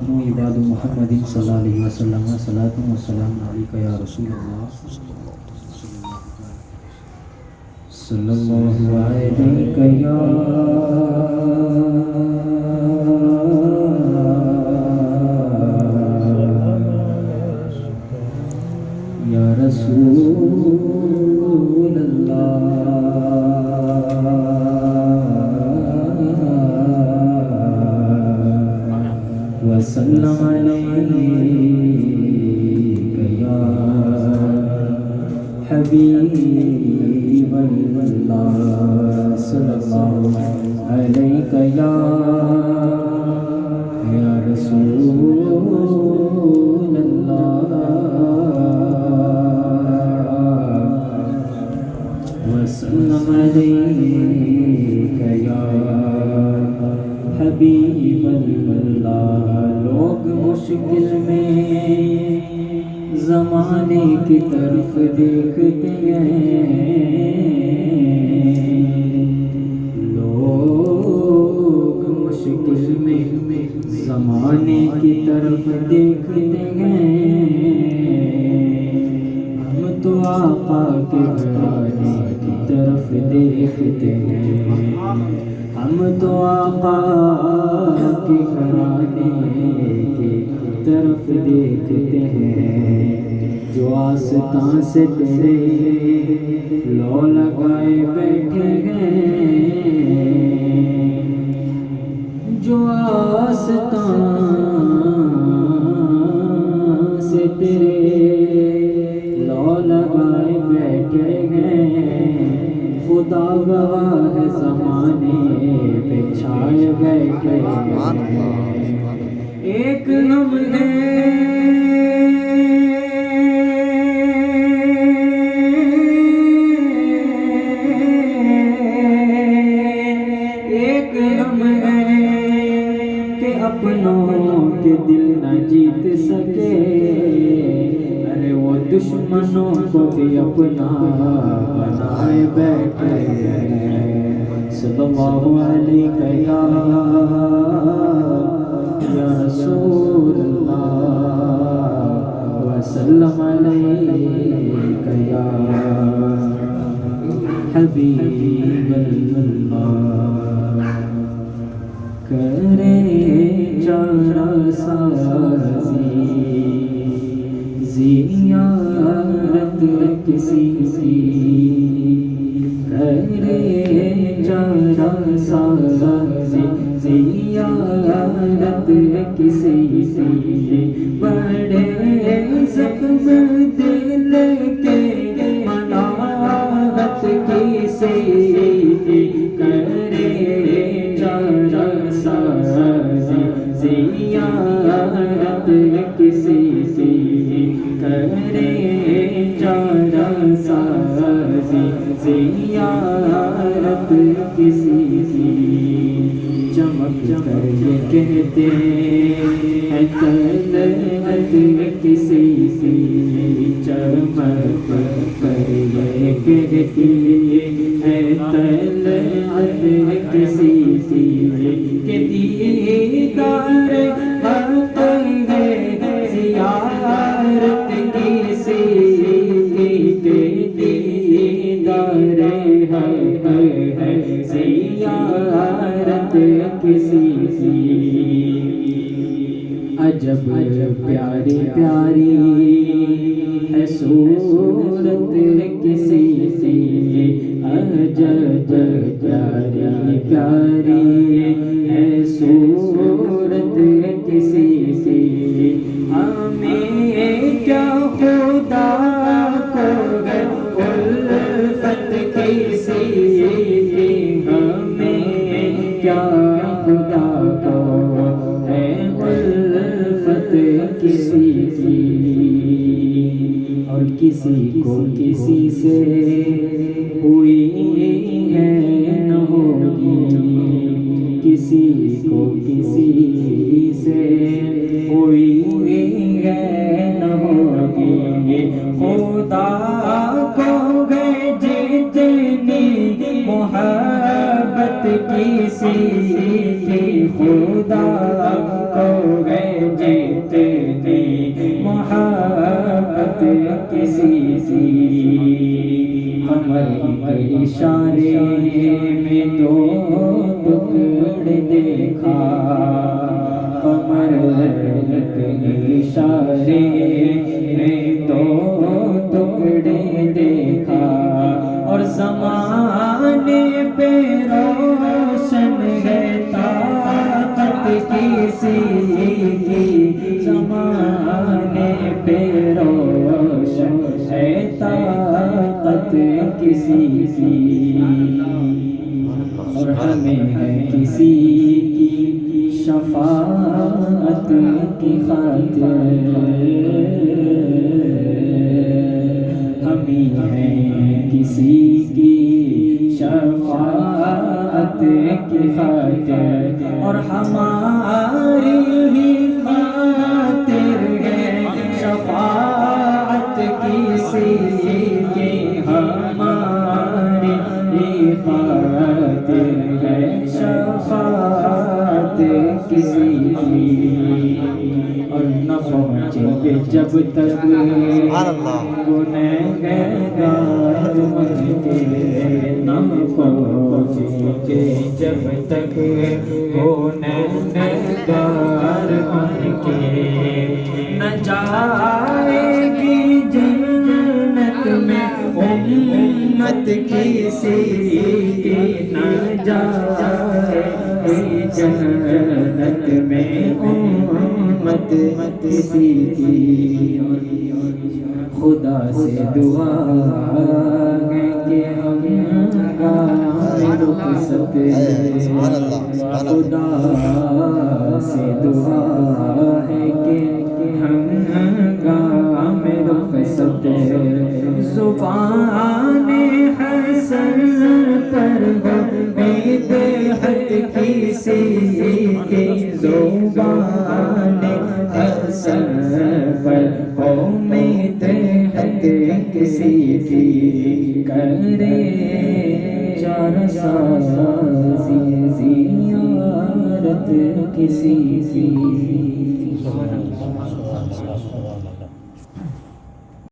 عباد محمد صلی اللہ علیہ وسلم صلاۃ و سلام علیک یا رسول اللہ صلی اللہ علیک یا رسول اللہ وسلم علیک یا حبیب اللہ صلی اللہ علیک یا رسول اللہ وسلم علیک یا حبیب اللہ۔ لوگ مشکل میں زمانے کی طرف دیکھتے ہیں، لوگ مشکل میں زمانے کی طرف دیکھتے ہیں، ہم تو آقا کے گھرانے کی طرف دیکھتے ہیں، ہم تو آقا کے گھرانے کی طرف دیکھتے ہیں، جو آستان سے تیرے لو لگائے بیٹھے ہیں، جو آستان سے تیرے لو لگائے بیٹھے ہیں، خدا گواہ ہے زمانے پہ چھائے بیٹھے ہیں، ایک غم ہے اپنوں کے دل نہ جیت سکے، ارے وہ دشمنوں کو بھی اپنا بنائے بیٹھے ہیں، صلی اللہ علیہ یا رسول اللہ وسلم علیہ یا حبیب اللہ۔ کرے چارہ سازی زیارت کسی کی، کرے چارہ سازی زیارت کسی کی، بڑے زخم دل کے مناعت کسی کی، کرے زیارت کسی کی، کرے چارہ سازی زیارت کسی کی، چمک کر یہ کہتے ہیں طلعت کسی کی، چمک کر یہ کہتی ہے طلعت کسی کی، کہ دیدار حق ہے زیارت کسی کی، کہ دیدار حق ہے زیارت کسی کی، عجب پیاری پیاری ہے صورت کسی کی، عجب پیاری پیاری ہے صورت کسی کی، ہمیں کیا خدا کو ہے الفت کسی کی، ہمیں کیا خدا کو ہے الفت کسی کی، اور کسی کو کسی سے ہوئی ہے نہ ہوگی، کسی کو کسی سے ہوئی ہے نہ ہوگی، خدا کو ہے جتنی محبت کسی کی، خدا کو ہے کسی کی قمر کے اشارے میں دو ٹکڑے دیکھا قمر کے اشارے میں دو ٹکڑے دیکھا اور زمانے پہ روشن ہے طاقت کسی کی زمانے پہ روشن ہے طاقت کسی کی اور ہمیں ہے کسی کی شفاعت کی خاطر ہمیں ہے کسی کی شفاعت کی خاطر اور ہماری ہی خاطر ہے شفاعت کسی کی ہماری ہی خاطر ہے شفاعت کسی کی اور نہ پہنچیں گے جب تک گنہگار بن کے نہ پہنچیں گے جب تک گنہگار بن کے نہ جائے گی جنت میں امت کسی کی نہ جائے گی جنت میں امت کسی کی خدا سے دعا ہے کہ ہم رخصت خدا سے دعا ہے کہ ہم گام رخصت زبان حسن پر امید حق کسی کی زبان حسن پر امید حق کسی کی کرے چار سازی زیارت کسی کی